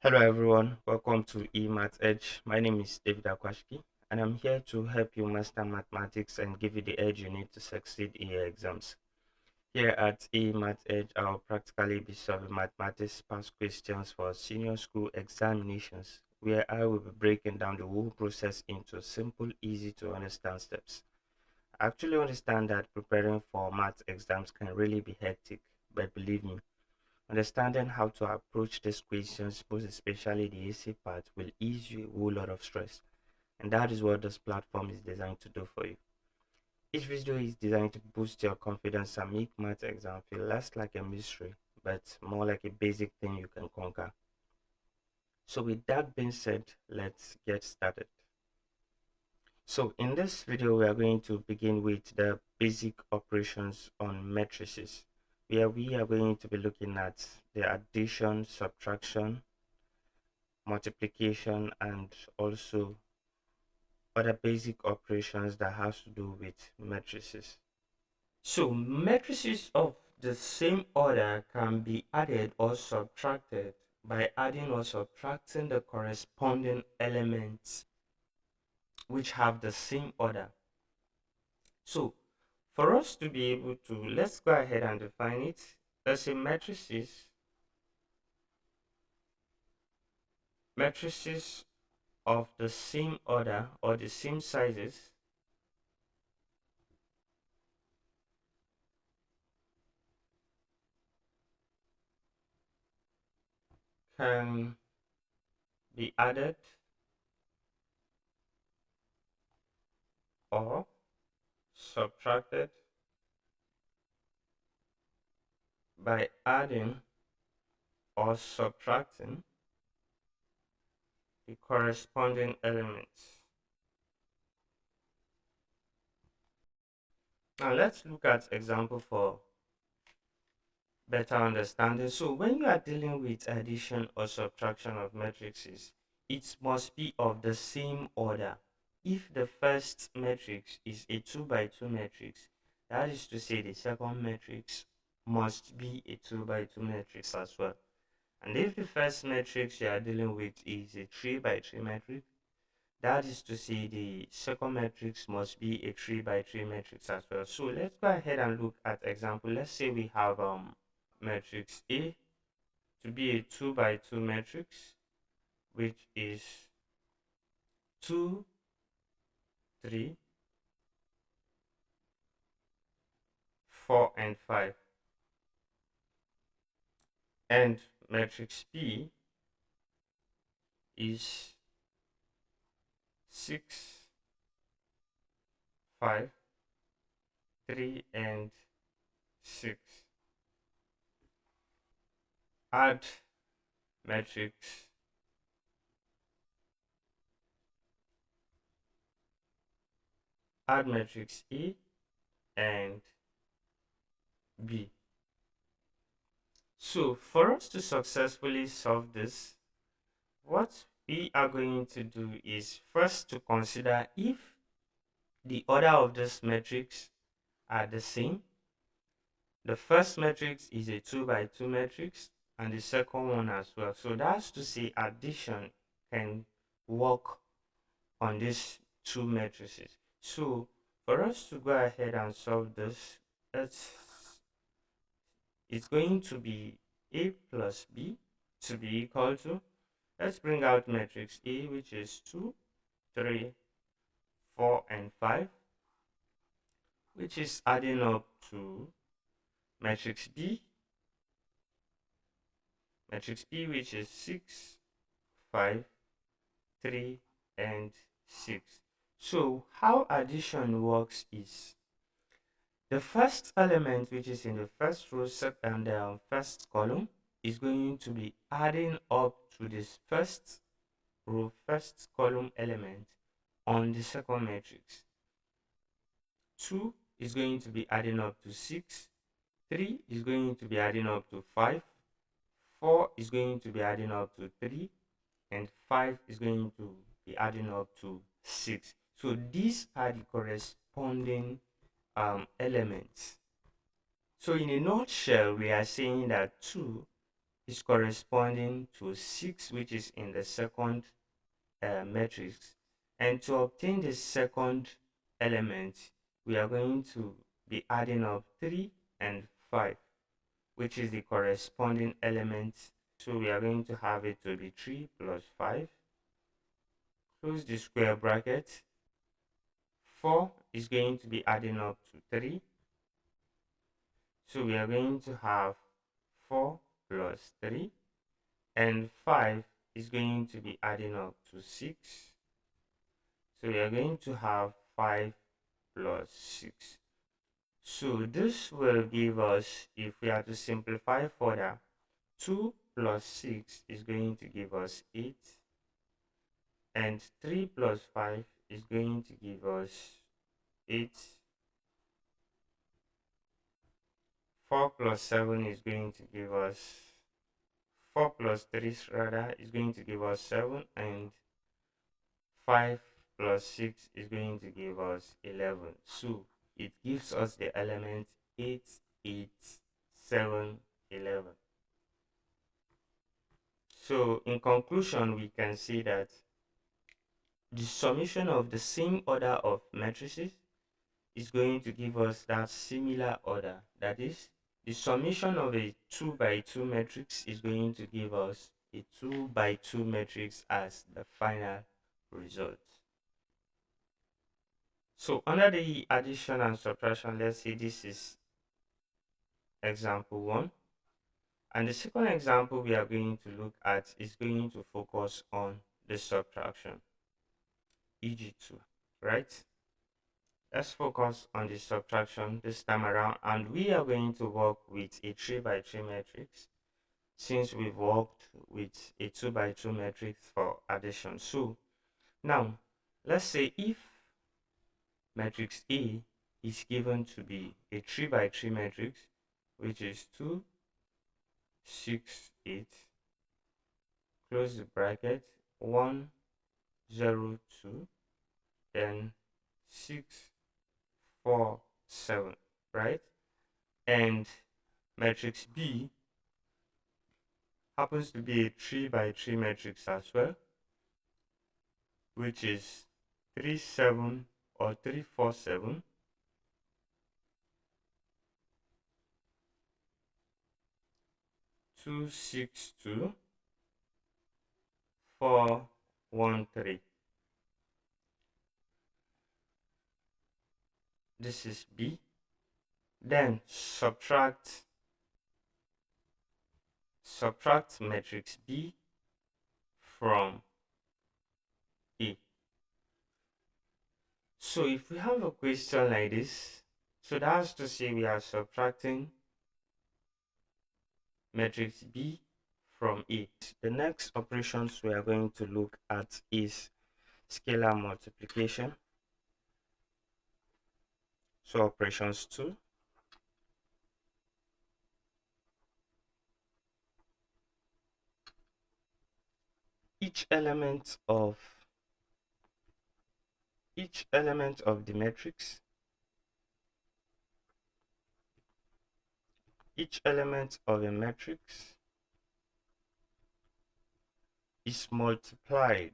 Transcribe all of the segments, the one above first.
Hello everyone, welcome to eMath Edge. My name is David Akwashki and I'm here to help you master mathematics and give you the edge you need to succeed in your exams. Here at eMath Edge, I'll practically be solving mathematics past questions for senior school examinations, where I will be breaking down the whole process into simple, easy to understand steps. I actually understand that preparing for math exams can really be hectic, but believe me, understanding how to approach these questions, most especially the essay part, will ease you a whole lot of stress. And that is what this platform is designed to do for you. Each video is designed to boost your confidence and make math exam feel less like a mystery, but more like a basic thing you can conquer. So with that being said, let's get started. So in this video, we are going to begin with the basic operations on matrices, where we are going to be looking at the addition, subtraction, multiplication, and also other basic operations that has to do with matrices. So matrices of the same order can be added or subtracted by adding or subtracting the corresponding elements which have the same order. So for us to be able to, let's go ahead and define it. Let's say matrices of the same order or the same sizes can be added or subtracted by adding or subtracting the corresponding elements. Now let's look at example for better understanding. So when you are dealing with addition or subtraction of matrices, it must be of the same order. If the first matrix is a 2 by 2 matrix, that is to say the second matrix must be a 2 by 2 matrix as well. And if the first matrix you are dealing with is a 3 by 3 matrix, that is to say the second matrix must be a 3 by 3 matrix as well. So let's go ahead and look at example. Let's say we have matrix A to be a 2 by 2 matrix, which is 2, 3, 4, and 5. And matrix B is 6, 5, 3, and 6. Add matrix A and B. So for us to successfully solve this, what we are going to do is first to consider if the order of this matrix are the same. The first matrix is a 2 by 2 matrix and the second one as well. So that's to say addition can work on these two matrices. So for us to go ahead and solve this, it's going to be A plus B to be equal to, let's bring out matrix A, which is 2, 3, 4, and 5, which is adding up to matrix B, which is 6, 5, 3, and 6. So how addition works is the first element, which is in the first row and the first column, is going to be adding up to this first row, first column element on the second matrix. 2 is going to be adding up to 6, 3 is going to be adding up to 5, 4 is going to be adding up to 3, and 5 is going to be adding up to 6. So these are the corresponding elements. So in a nutshell, we are saying that 2 is corresponding to 6, which is in the second matrix. And to obtain the second element, we are going to be adding up 3 and 5, which is the corresponding element. So we are going to have it to be 3 plus 5. Close the square bracket. 4 is going to be adding up to 3. So we are going to have 4 plus 3. And 5 is going to be adding up to 6. So we are going to have 5 plus 6. So this will give us, if we are to simplify further, 2 plus 6 is going to give us 8. And 3 plus 5 is going to give us 8. 4 plus 7 is going to give us 4 plus 3 rather is going to give us 7, and 5 plus 6 is going to give us 11. So it gives us the element 8, 8, 7, 11. So in conclusion, we can see that the summation of the same order of matrices is going to give us that similar order. That is, the summation of a 2 by 2 matrix is going to give us a 2 by 2 matrix as the final result. So under the addition and subtraction, let's say this is example 1. And the second example we are going to look at is going to focus on the subtraction, e.g. 2, right? Let's focus on the subtraction this time around, and we are going to work with a 3 by 3 matrix since we've worked with a 2 by 2 matrix for addition. So now let's say if matrix A is given to be a 3 by 3 matrix, which is 2, 6, 8, close the bracket, 1, 0, 2, then 6, 4, 7, right? And matrix B happens to be a 3 by 3 matrix as well, which is 3, 7 or 3, 4, 7, 2, 6, 2, 4, 1, 3. This is B. Then subtract matrix B from A. So if we have a question like this, so that's to say we are subtracting matrix B from A. The next operations we are going to look at is scalar multiplication. So operations 2. Each element of the matrix, each element of a matrix is multiplied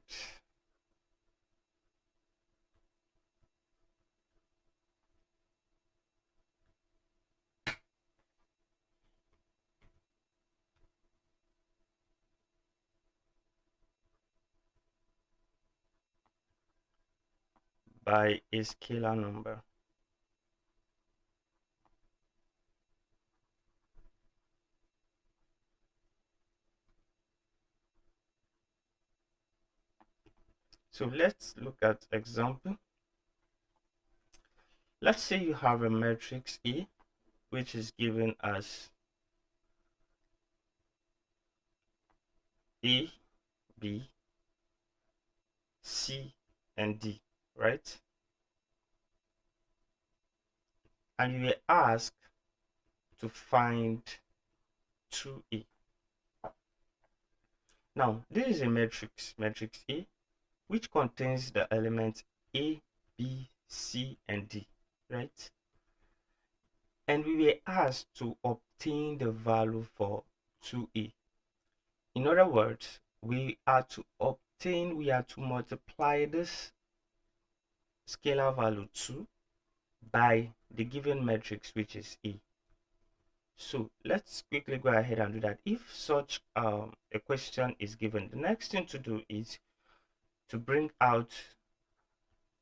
by a scalar number. So let's look at example. Let's say you have a matrix A which is given as A, B, C, and D, right? And you were asked to find 2A. Now, this is a matrix A, which contains the elements A, B, C, and D, right? And we were asked to obtain the value for 2A. In other words, we are to multiply this scalar value 2 by the given matrix, which is E. So let's quickly go ahead and do that. If such a question is given, the next thing to do is to bring out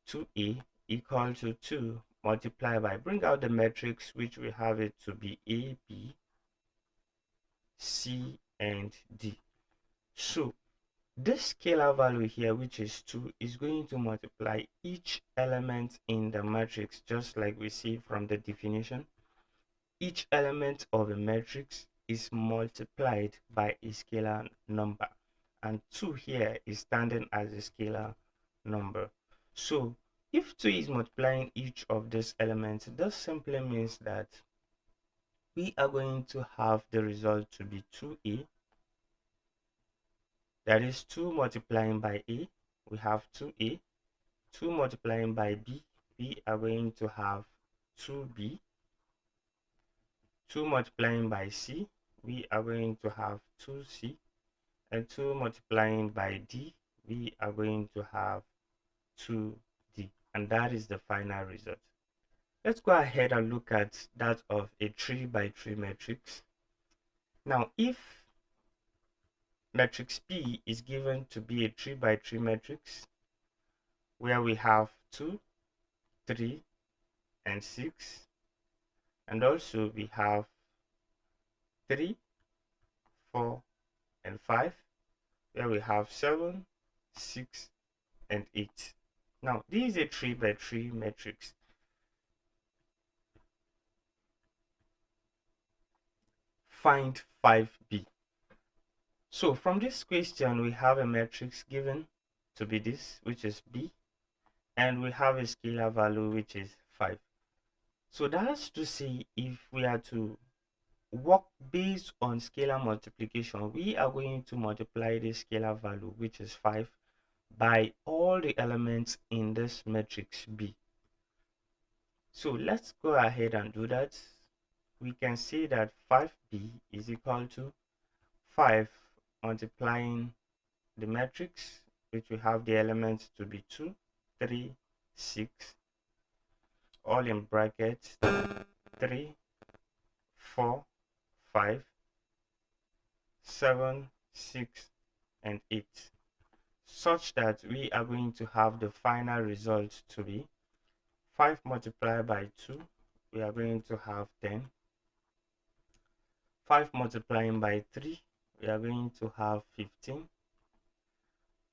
2A equal to 2 multiply by, bring out the matrix which we have it to be A, B, C, and D. So this scalar value here, which is 2, is going to multiply each element in the matrix, just like we see from the definition. Each element of a matrix is multiplied by a scalar number, and 2 here is standing as a scalar number. So if 2 is multiplying each of these elements, this simply means that we are going to have the result to be 2A. That is 2 multiplying by A, we have 2A. 2 multiplying by B, we are going to have 2B. 2 multiplying by C, we are going to have 2C. And 2 multiplying by D, we are going to have 2D. And that is the final result. Let's go ahead and look at that of a 3 by 3 matrix. Now, if matrix P is given to be a 3 by 3 matrix, where we have 2, 3, and 6, and also we have 3, 4, and 5, where we have 7, 6, and 8. Now, this is a 3 by 3 matrix. Find 5B. So from this question, we have a matrix given to be this, which is B, and we have a scalar value, which is 5. So that's to say, if we are to work based on scalar multiplication, we are going to multiply the scalar value, which is 5, by all the elements in this matrix B. So let's go ahead and do that. We can see that 5B is equal to 5 multiplying the matrix, which we have the elements to be 2, 3, 6, all in brackets, 3, 4, 5, 7, 6, and 8, such that we are going to have the final result to be 5 multiplied by 2, we are going to have 10. 5 multiplying by 3, we are going to have 15.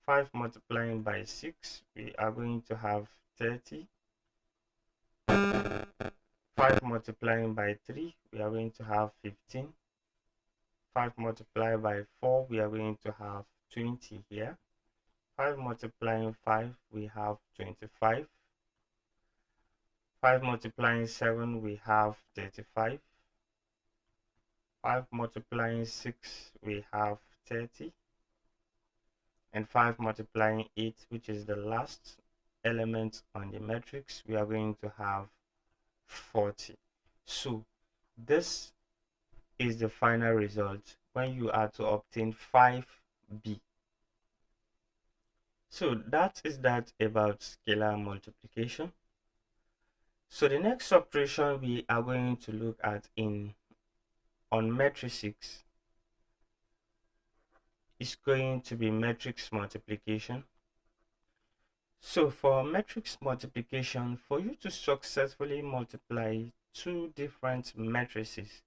5 multiplying by 6, we are going to have 30. 5 multiplying by 3, we are going to have 15. 5 multiplied by 4, we are going to have 20 here. 5 multiplying 5, we have 25. 5 multiplying 7, we have 35. 5 multiplying 6, we have 30. And 5 multiplying 8, which is the last element on the matrix, we are going to have 40. So this is the final result when you are to obtain 5B. So that is that about scalar multiplication. So the next operation we are going to look at on matrices is going to be matrix multiplication. So for matrix multiplication, for you to successfully multiply two different matrices,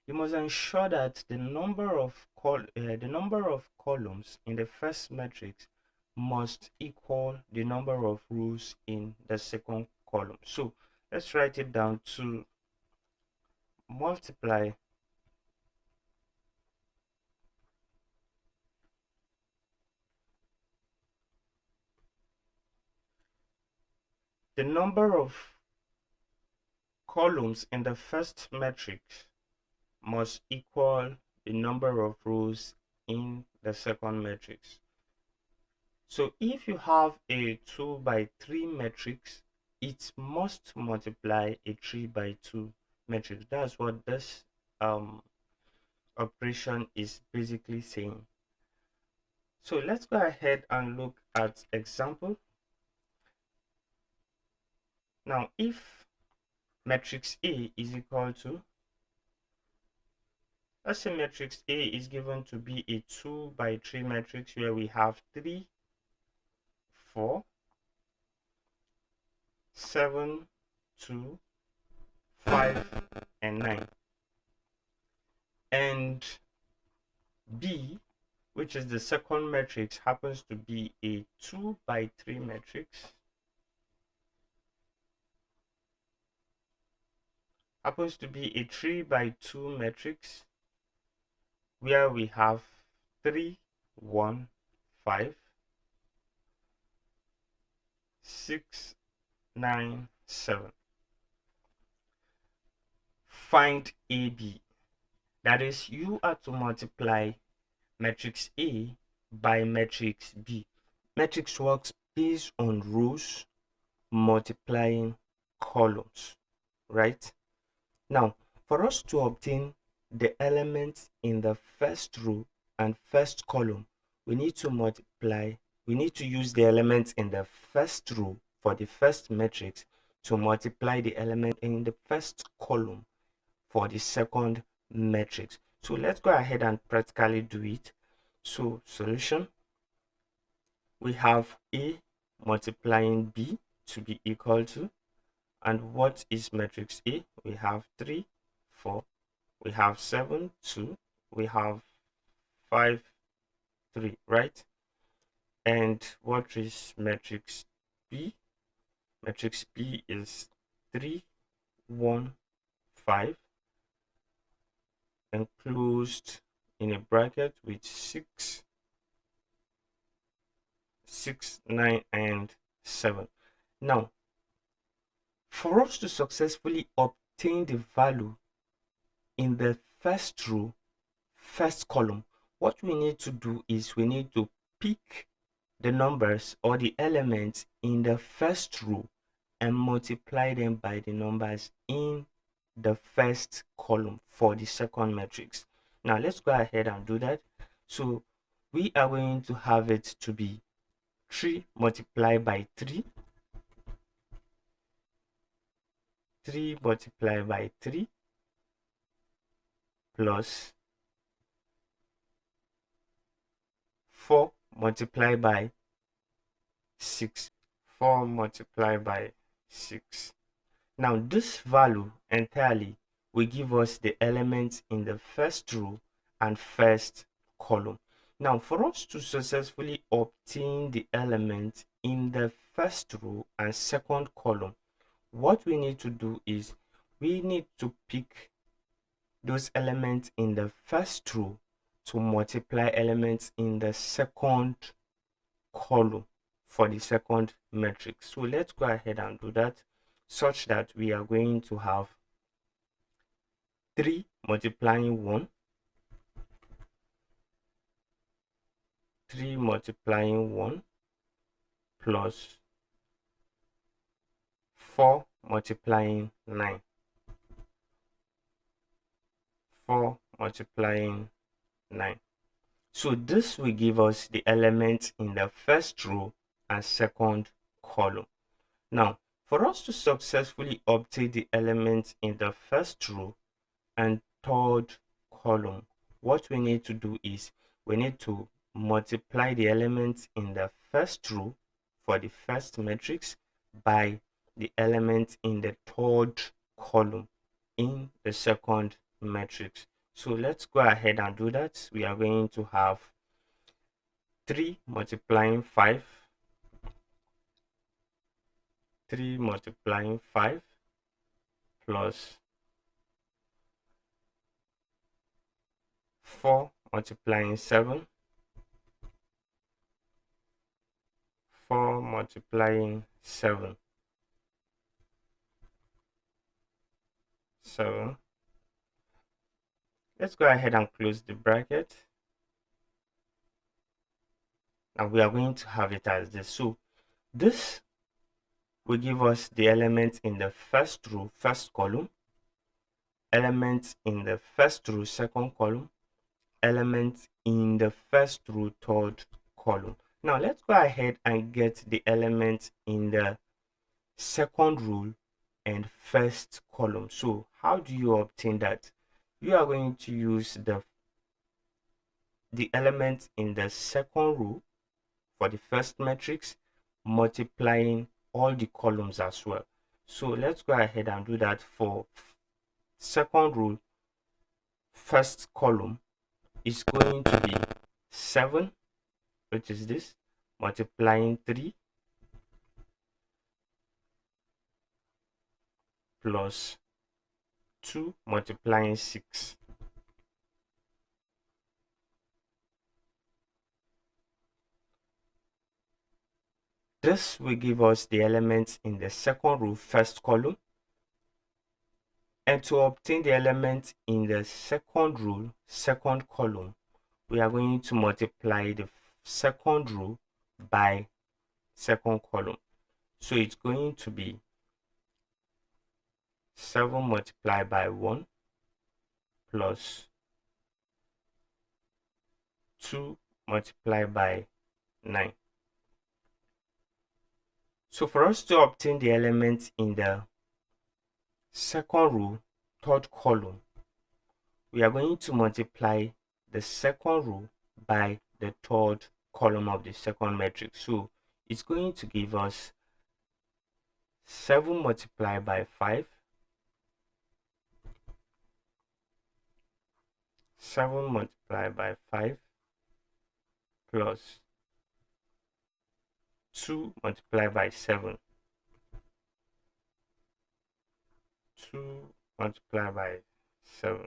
you must ensure that the number of columns in the first matrix must equal the number of rows in the second column. So let's write it down. To multiply the number of columns in the first matrix must equal the number of rows in the second matrix. So if you have a 2 by 3 matrix, it must multiply a 3 by 2 matrix. That's what this operation is basically saying. So let's go ahead and look at example. Now, if matrix A is equal to, let's say matrix A is given to be a 2 by 3 matrix where we have 3, 4, 7, 2, 5, and 9. And B, which is the second matrix, happens to be a 2 by 3 matrix, happens to be a 3 by 2 matrix where we have 3, 1, 5, 6, 9, 7. Find AB. That is, you are to multiply matrix A by matrix B. Matrix works based on rows multiplying columns, right? Now, for us to obtain the elements in the first row and first column, we need to use the elements in the first row for the first matrix to multiply the element in the first column for the second matrix. So let's go ahead and practically do it. So solution, we have A multiplying B to be equal to, and what is matrix A? We have 3, 4, we have 7, 2, we have 5, 3, right? And what is matrix B? Matrix B is 3, 1, 5, enclosed in a bracket with 6, 6, 9, and 7. Now, for us to successfully obtain the value in the first row, first column, what we need to do is we need to pick the numbers or the elements in the first row and multiply them by the numbers in the first column for the second matrix. Now let's go ahead and do that. So we are going to have it to be 3 multiplied by 3, 3 multiplied by 3 plus 4 multiplied by 6, 4 multiplied by 6. Now this value entirely will give us the elements in the first row and first column. Now for us to successfully obtain the element in the first row and second column, what we need to do is we need to pick those elements in the first row to multiply elements in the second column for the second matrix. So let's go ahead and do that, such that we are going to have 3 multiplying 1, 3 multiplying 1 plus 4 multiplying 9, 4 multiplying 9. So this will give us the elements in the first row and second column. Now, for us to successfully obtain the elements in the first row and third column, what we need to do is we need to multiply the elements in the first row for the first matrix by the element in the third column in the second matrix. So let's go ahead and do that. We are going to have 3 multiplying 5, 3 multiplying 5 plus 4 multiplying 7, 4 multiplying 7, 7. Let's go ahead and close the bracket. And we are going to have it as this. So this will give us the elements in the first row, first column, elements in the first row, second column, elements in the first row, third column. Now let's go ahead and get the elements in the second row and first column. So how do you obtain that? You are going to use the elements in the second row for the first matrix, multiplying all the columns as well. So let's go ahead and do that for second row. First column is going to be 7, which is this, multiplying 3 plus 2 multiplying 6. This will give us the elements in the second row first column. And to obtain the elements in the second row second column, we are going to multiply the second row by second column. So it's going to be 7 multiplied by 1 plus 2 multiplied by 9. So for us to obtain the elements in the second row third column, we are going to multiply the second row by the third column of the second matrix. So it's going to give us 7 multiplied by 5, 7 multiplied by 5 plus 2 multiplied by 7, 2 multiplied by 7.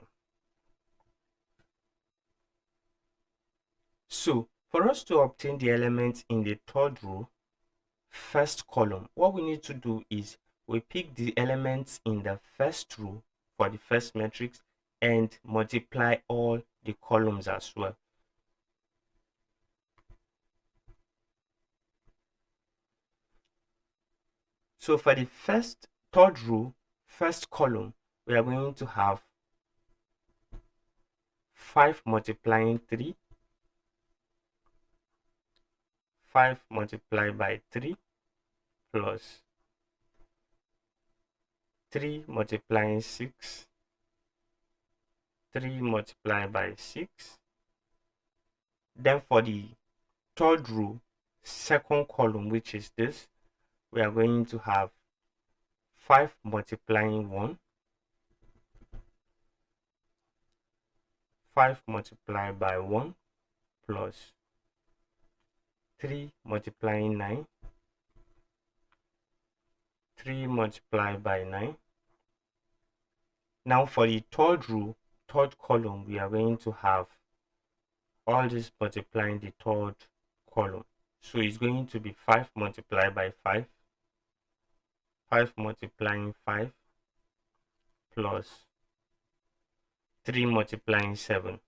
So for us to obtain the elements in the third row first column, what we need to do is we pick the elements in the first row for the first matrix and multiply all the columns as well. So for the third row first column, we are going to have 5 multiplying 3, 5 multiplied by 3 plus 3 multiplying 6, 3 multiplied by 6. Then for the third row second column, which is this, we are going to have 5 multiplying 1, 5 multiplied by 1 plus 3 multiplying 9, 3 multiplied by 9. Now for the third row third column, we are going to have all this multiplying the third column. So it's going to be 5 multiplied by 5, 5 multiplying 5 plus 3 multiplying 7.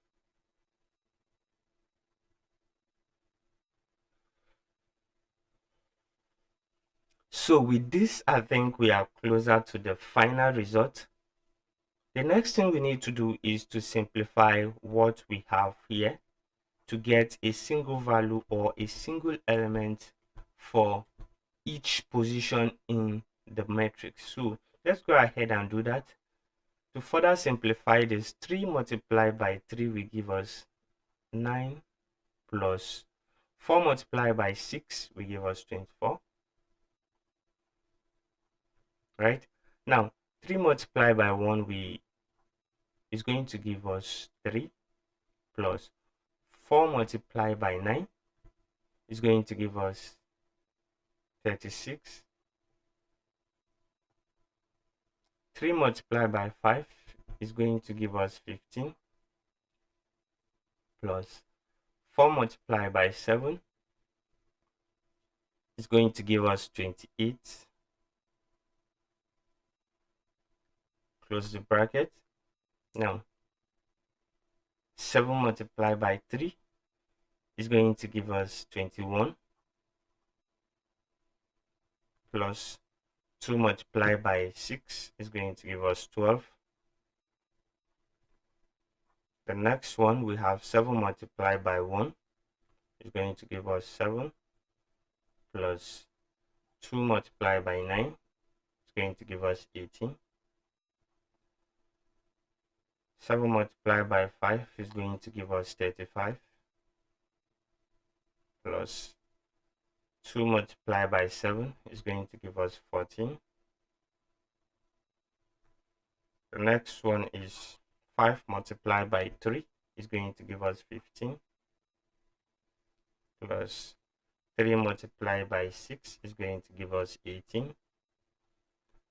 So with this, I think we are closer to the final result. The next thing we need to do is to simplify what we have here to get a single value or a single element for each position in the matrix. So let's go ahead and do that. To further simplify this, 3 multiplied by 3 will give us 9 plus 4 multiplied by 6 will give us 24. Right? Now, 3 multiplied by 1 is going to give us 3 plus 4 multiplied by 9 is going to give us 36. 3 multiplied by 5 is going to give us 15 plus 4 multiplied by 7 is going to give us 28. Close the bracket. Now, 7 multiplied by 3 is going to give us 21 plus 2 multiplied by 6 is going to give us 12. The next one, we have 7 multiplied by 1 is going to give us 7 plus 2 multiplied by 9 is going to give us 18. 7 multiplied by 5 is going to give us 35 plus 2 multiplied by 7 is going to give us 14. The next one is 5 multiplied by 3 is going to give us 15 plus 3 multiplied by 6 is going to give us 18.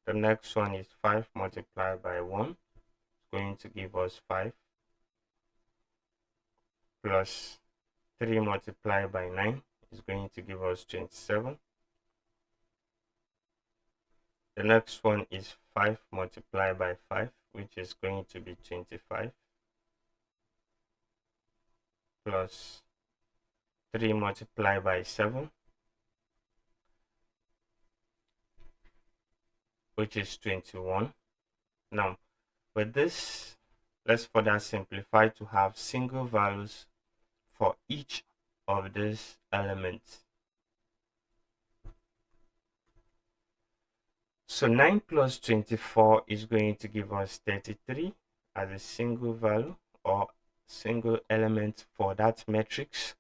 The next one is 5 multiplied by 1 is going to give us 5 plus 3 multiplied by 9 is going to give us 27. The next one is 5 multiplied by 5, which is going to be 25, plus 3 multiplied by 7, which is 21. Now, with this, let's further simplify to have single values for each of these elements. So 9 plus 24 is going to give us 33 as a single value or single element for that matrix.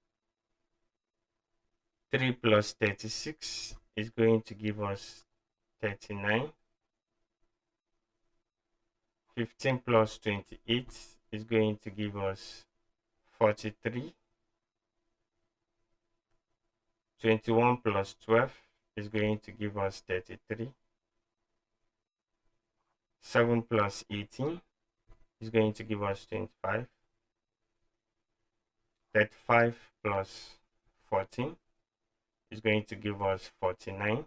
3 plus 36 is going to give us 39. 15 plus 28 is going to give us 43. 21 plus 12 is going to give us 33. 7 plus 18 is going to give us 25. 35 plus 14 is going to give us 49.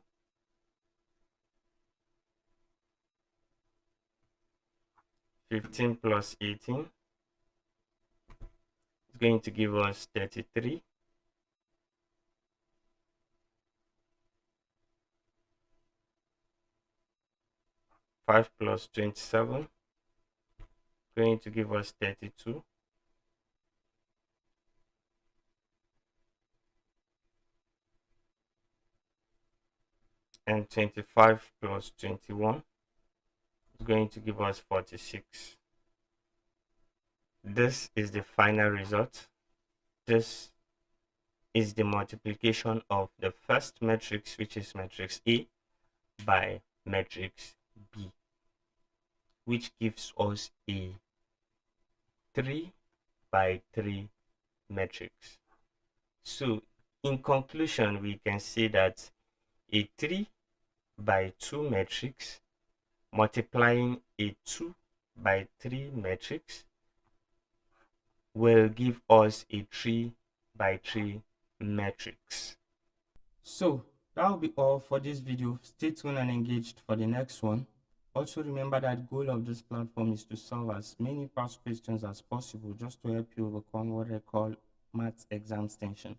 15 plus 18 is going to give us 33. 5 plus 27 is going to give us 32. And 25 plus 21 is going to give us 46. This is the final result. This is the multiplication of the first matrix, which is matrix A, by matrix B, which gives us a 3 by 3 matrix. So in conclusion, we can say that a 3 by 2 matrix multiplying a 2 by 3 matrix will give us a 3 by 3 matrix. So that will be all for this video. Stay tuned and engaged for the next one. Also remember that the goal of this platform is to solve as many past questions as possible just to help you overcome what I call maths exam tension.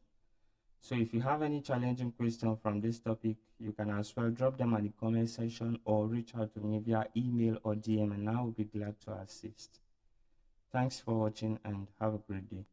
So if you have any challenging question from this topic, you can as well drop them at the comment section or reach out to me via email or DM and I will be glad to assist. Thanks for watching and have a great day.